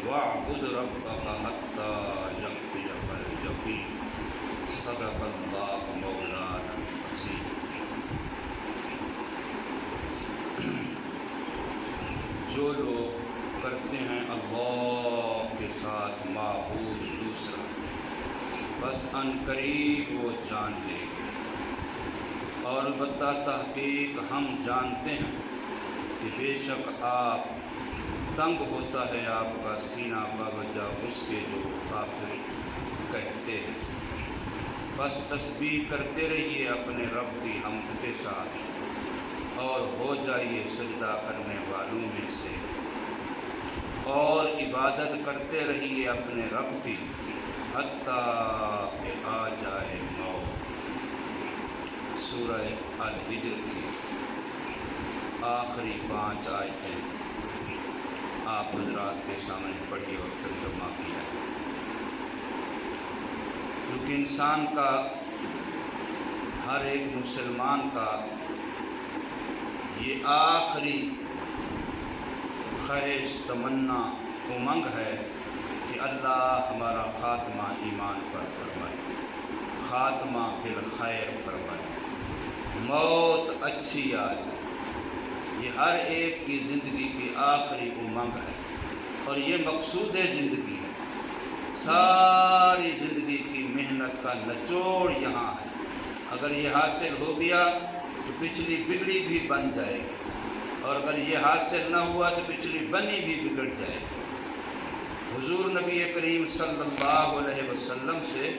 واعبد ربک حتی یأتیک الیقین صدق اللہ مولانا العظیم۔ جو لوگ کرتے ہیں اللہ کے ساتھ معبود دوسرا، بس ان قریب وہ جان لے گے، اور البتہ تحقیق ہم جانتے ہیں کہ بے شک آپ تنگ ہوتا ہے آپ کا سینہ باوجہ اس کے جو کافر کہتے ہیں۔ بس تسبیح کرتے رہیے اپنے رب کی حمد کے ساتھ، اور ہو جائیے سجدہ کرنے والوں میں سے، اور عبادت کرتے رہیے اپنے رب کی حتیٰ کہ آ جائے موت۔ سورہ الحجر کی آخری 5 آیتیں آپ حضرات کے سامنے پڑھی اور ترجمہ کیا ہے۔ کیونکہ انسان کا، ہر ایک مسلمان کا یہ آخری خواہش، تمنا، امنگ ہے کہ اللہ ہمارا خاتمہ ایمان پر فرمائے، خاتمہ بالخیر فرمائے، موت اچھی آ جائے۔ یہ ہر ایک کی زندگی کی آخری امنگ ہے، اور یہ مقصود زندگی ہے۔ ساری زندگی کی محنت کا نچوڑ یہاں ہے۔ اگر یہ حاصل ہو گیا تو پچھلی بگڑی بھی بن جائے گی، اور اگر یہ حاصل نہ ہوا تو پچھلی بنی بھی بگڑ جائے گی۔ حضور نبی کریم صلی اللہ علیہ وسلم سے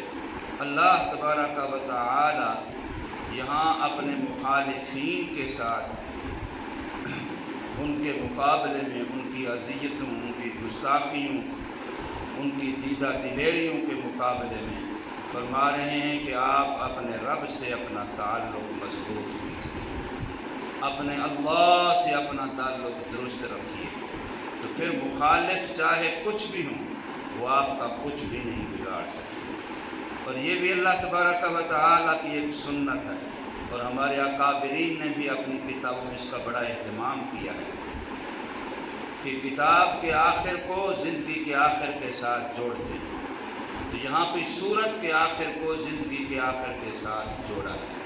اللہ تبارک و تعالی یہاں اپنے مخالفین کے ساتھ، ان کے مقابلے میں، ان کی اذیتوں، ان کی گستاخیوں، ان کی دیدہ دلیریوں کے مقابلے میں فرما رہے ہیں کہ آپ اپنے رب سے اپنا تعلق مضبوط کیجیے، اپنے اللہ سے اپنا تعلق درست رکھیے، تو پھر مخالف چاہے کچھ بھی ہوں وہ آپ کا کچھ بھی نہیں بگاڑ سکتے۔ اور یہ بھی اللہ تبارک و تعالیٰ کی ایک سنت ہے، اور ہمارے اکابرین نے بھی اپنی کتابوں میں اس کا بڑا اہتمام کیا ہے کہ کتاب کے آخر کو زندگی کے آخر کے ساتھ جوڑتے ہیں۔ تو یہاں پہ سورت کے آخر کو زندگی کے آخر کے ساتھ جوڑا ہے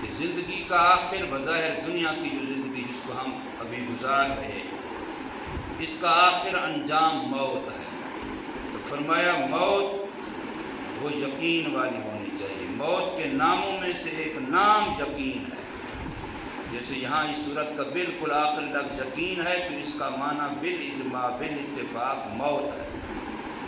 کہ زندگی کا آخر بظاہر دنیا کی جو زندگی جس کو ہم ابھی گزار رہے ہیں، اس کا آخر انجام موت ہے۔ تو فرمایا موت وہ یقین والی ہونی چاہیے۔ موت کے ناموں میں سے ایک نام یقین ہے۔ جیسے یہاں اس صورت کا بالکل آخر لفظ یقین ہے، تو اس کا معنی بالاجماع بالاتفاق موت ہے۔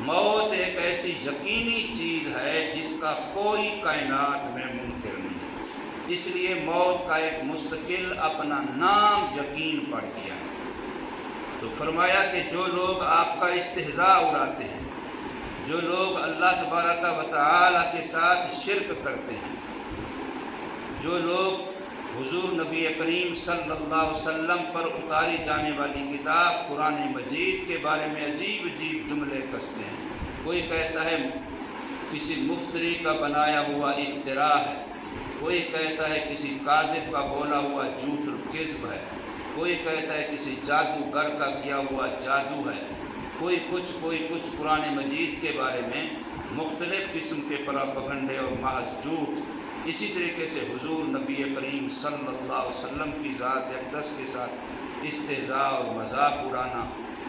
موت ایک ایسی یقینی چیز ہے جس کا کوئی کائنات میں منکر نہیں، اس لیے موت کا ایک مستقل اپنا نام یقین پڑ گیا ہے۔ تو فرمایا کہ جو لوگ آپ کا استہزاء اڑاتے ہیں، جو لوگ اللہ تبارک و تعالیٰ کے ساتھ شرک کرتے ہیں، جو لوگ حضور نبی کریم صلی اللہ علیہ وسلم پر اتاری جانے والی کتاب قرآن مجید کے بارے میں عجیب عجیب جملے کستے ہیں۔ کوئی کہتا ہے کسی مفتری کا بنایا ہوا افتراء ہے، کوئی کہتا ہے کسی کاذب کا بولا ہوا جھوٹ اور کذب ہے، کوئی کہتا ہے کسی جادوگر کا کیا ہوا جادو ہے، کوئی کچھ قرآن مجید کے بارے میں مختلف قسم کے پراپگنڈے اور محض جھوٹ۔ اسی طریقے سے حضور نبی کریم صلی اللہ علیہ وسلم کی ذات اقدس کے ساتھ استہزاء اور مذاق اڑانا،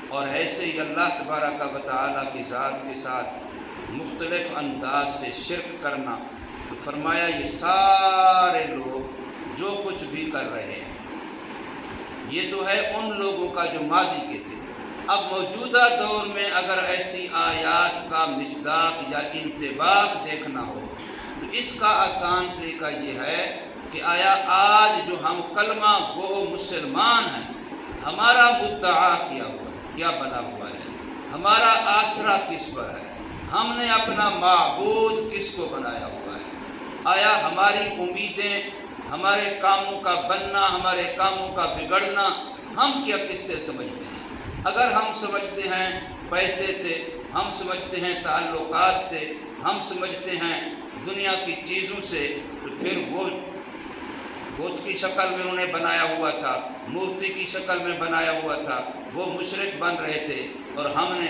اور ایسے ہی اللہ تبارک و تعالیٰ کی ذات کے ساتھ مختلف انداز سے شرک کرنا۔ تو فرمایا یہ سارے لوگ جو کچھ بھی کر رہے ہیں، یہ تو ہے ان لوگوں کا جو ماضی کے تھے۔ اب موجودہ دور میں اگر ایسی آیات کا مصداق یا انطباق دیکھنا ہو تو اس کا آسان طریقہ یہ ہے کہ آیا آج جو ہم کلمہ گو مسلمان ہیں، ہمارا مدعا کیا ہوا کیا بنا ہوا ہے، ہمارا آسرا کس پر ہے، ہم نے اپنا معبود کس کو بنایا ہوا ہے، آیا ہماری امیدیں، ہمارے کاموں کا بننا، ہمارے کاموں کا بگڑنا ہم کیا کس سے سمجھتے ہیں؟ اگر ہم سمجھتے ہیں پیسے سے، ہم سمجھتے ہیں تعلقات سے، ہم سمجھتے ہیں دنیا کی چیزوں سے، تو پھر وہ بت کی شکل میں انہیں بنایا ہوا تھا، مورتی کی شکل میں بنایا ہوا تھا، وہ مشرک بن رہے تھے، اور ہم نے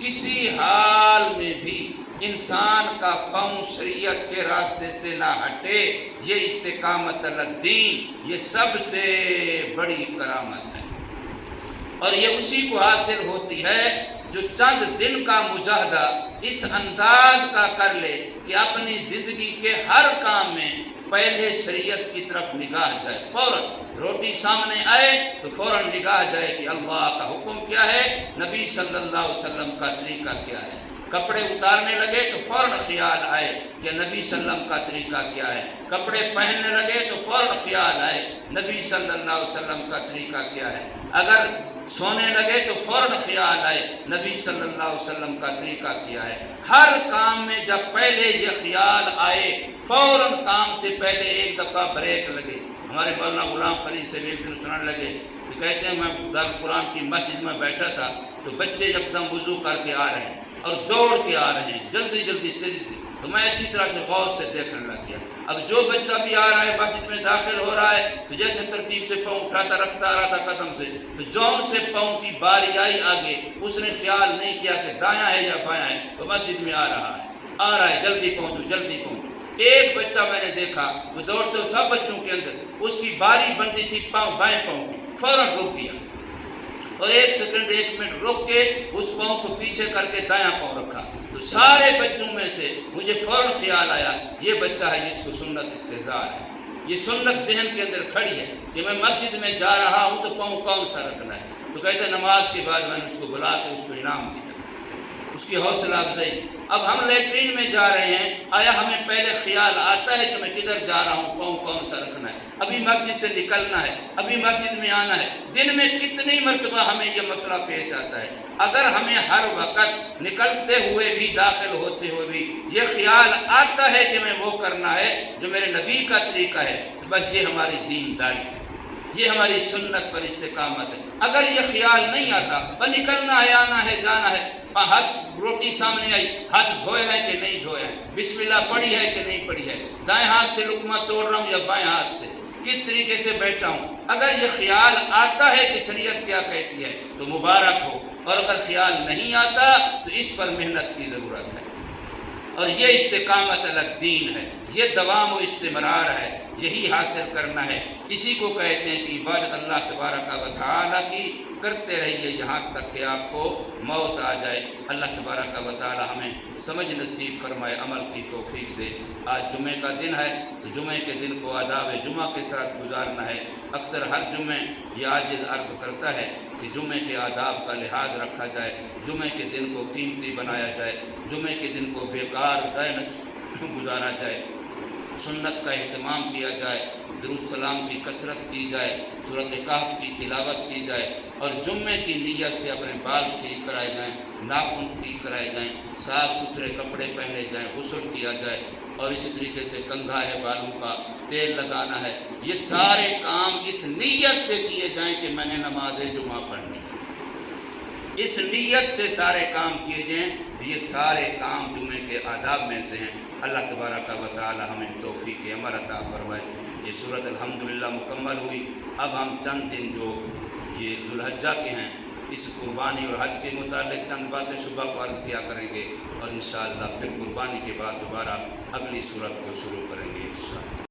کسی حال میں بھی انسان کا پاؤں شریعت کے راستے سے نہ ہٹے، یہ استقامت علی الدین، یہ سب سے بڑی کرامت ہے، اور یہ اسی کو حاصل ہوتی ہے جو چند دن کا مجاہدہ اس انداز کا کر لے کہ اپنی زندگی کے ہر کام میں پہلے شریعت کی طرف نگاہ جائے، فوراً روٹی سامنے آئے تو فوراً نگاہ جائے کہ اللہ کا حکم کیا ہے، نبی صلی اللہ علیہ وسلم کا طریقہ کیا ہے، کپڑے اتارنے لگے تو فوراً خیال آئے کہ نبی صلی اللہ علیہ وسلم کا طریقہ کیا ہے، کپڑے پہننے لگے تو فوراً خیال آئے نبی صلی اللہ علیہ وسلم کا طریقہ کیا ہے، اگر سونے لگے تو فوراً خیال آئے نبی صلی اللہ علیہ وسلم کا طریقہ کیا ہے۔ ہر کام میں جب پہلے یہ خیال آئے، فوراً کام سے پہلے ایک دفعہ بریک لگے۔ ہمارے مولانا غلام فرید سے ایک دن سنانے لگے کہ کہتے ہیں میں دارالقرآن کی مسجد میں بیٹھا تھا تو بچے یکدم وضو کر کے آ رہے ہیں اور دوڑ کے آ رہے ہیں جلدی جلدی تیزی سے، تو میں اچھی طرح سے غور سے دیکھنے لگ گیا۔ اب جو بچہ بھی آ رہا ہے مسجد میں داخل ہو رہا ہے تو جیسے ترتیب سے پاؤں اٹھاتا رکھتا آ رہا تھا قدم سے، تو جون سے پاؤں کی باری آئی آگے، اس نے خیال نہیں کیا کہ دایاں ہے یا بایاں ہے، تو مسجد میں آ رہا ہے جلدی پہنچو جلدی پہنچو۔ ایک بچہ میں نے دیکھا وہ دوڑتے سب بچوں کے اندر اس کی باری بنتی تھی پاؤں بائیں پاؤں کی، فوراً رک گیا اور ایک سیکنڈ ایک منٹ رک کے اس پاؤں کو پیچھے کر کے دایاں پاؤں رکھا، تو سارے بچوں میں سے مجھے فوراً خیال آیا یہ بچہ ہے جس کو سنت استحضار ہے، یہ سنت ذہن کے اندر کھڑی ہے کہ میں مسجد میں جا رہا ہوں تو پاؤں کون سا رکھنا ہے، تو کہتے ہیں نماز کے بعد میں نے اس کو بلا کے اس کو انعام دیا، اس کی حوصلہ افزائی۔ اب ہم لیٹرین میں جا رہے ہیں، آیا ہمیں پہلے خیال آتا ہے کہ میں کدھر جا رہا ہوں، پاؤں کون سا رکھنا ہے، ابھی مسجد سے نکلنا ہے، ابھی مسجد میں آنا ہے، دن میں کتنی مرتبہ ہمیں یہ مسئلہ پیش آتا ہے۔ اگر ہمیں ہر وقت نکلتے ہوئے بھی داخل ہوتے ہوئے بھی یہ خیال آتا ہے کہ میں وہ کرنا ہے جو میرے نبی کا طریقہ ہے، تو بس یہ ہماری دینداری ہے، یہ ہماری سنت پر استقامت ہے۔ اگر یہ خیال نہیں آتا بس نکلنا ہے، آنا ہے، جانا ہے، ہاتھ روٹی سامنے آئی ہاتھ دھوئے ہیں کہ نہیں دھوئے ہیں، بسم اللہ پڑھی ہے کہ نہیں پڑھی ہے، دائیں ہاتھ سے لقمہ توڑ رہا ہوں یا بائیں ہاتھ سے، کس طریقے سے بیٹھا ہوں، اگر یہ خیال آتا ہے کہ شریعت کیا کہتی ہے تو مبارک ہو، اور اگر خیال نہیں آتا تو اس پر محنت کی ضرورت ہے، اور یہ استقامت علی الدین ہے، یہ دوام و استمرار ہے، یہی حاصل کرنا ہے۔ اسی کو کہتے ہیں کہ عبادت اللہ تبارک و تعالیٰ کی کرتے رہیے یہاں تک کہ آپ کو موت آ جائے۔ اللہ تبارک و تعالیٰ ہمیں سمجھ نصیب فرمائے، عمل کی توفیق دے۔ آج جمعے کا دن ہے تو جمعے کے دن کو آداب جمعہ کے ساتھ گزارنا ہے۔ اکثر ہر جمعے یہ عاجز عرض کرتا ہے کہ جمعے کے آداب کا لحاظ رکھا جائے، جمعے کے دن کو قیمتی بنایا جائے، جمعے کے دن کو بیکار ضائع نہ گزارا جائے، سنت کا اہتمام کیا جائے، درود سلام کی کثرت کی جائے، سورۃ کہف کی تلاوت کی جائے، اور جمعے کی نیت سے اپنے بال ٹھیک کرائے جائیں، ناخن ٹھیک کرائے جائیں، صاف ستھرے کپڑے پہنے جائیں، غسل کیا جائے، اور اسی طریقے سے کنگھا ہے بالوں کا، تیل لگانا ہے، یہ سارے کام اس نیت سے کیے جائیں کہ میں نے نماز جمعہ پڑھنی ہے، اس نیت سے سارے کام کیے جائیں، یہ سارے کام جمعے کے آداب میں سے ہیں۔ اللہ تبارک و تعالی ہمیں توفیق عمل عطا فرمائے۔ یہ سورۃ الحمدللہ مکمل ہوئی۔ اب ہم چند دن جو یہ ذوالحجہ کے ہیں، اس قربانی اور حج کے متعلق چند باتیں صبح کو عرض کیا کریں گے، اور انشاءاللہ پھر قربانی کے بعد دوبارہ اگلی سورت کو شروع کریں گے انشاءاللہ۔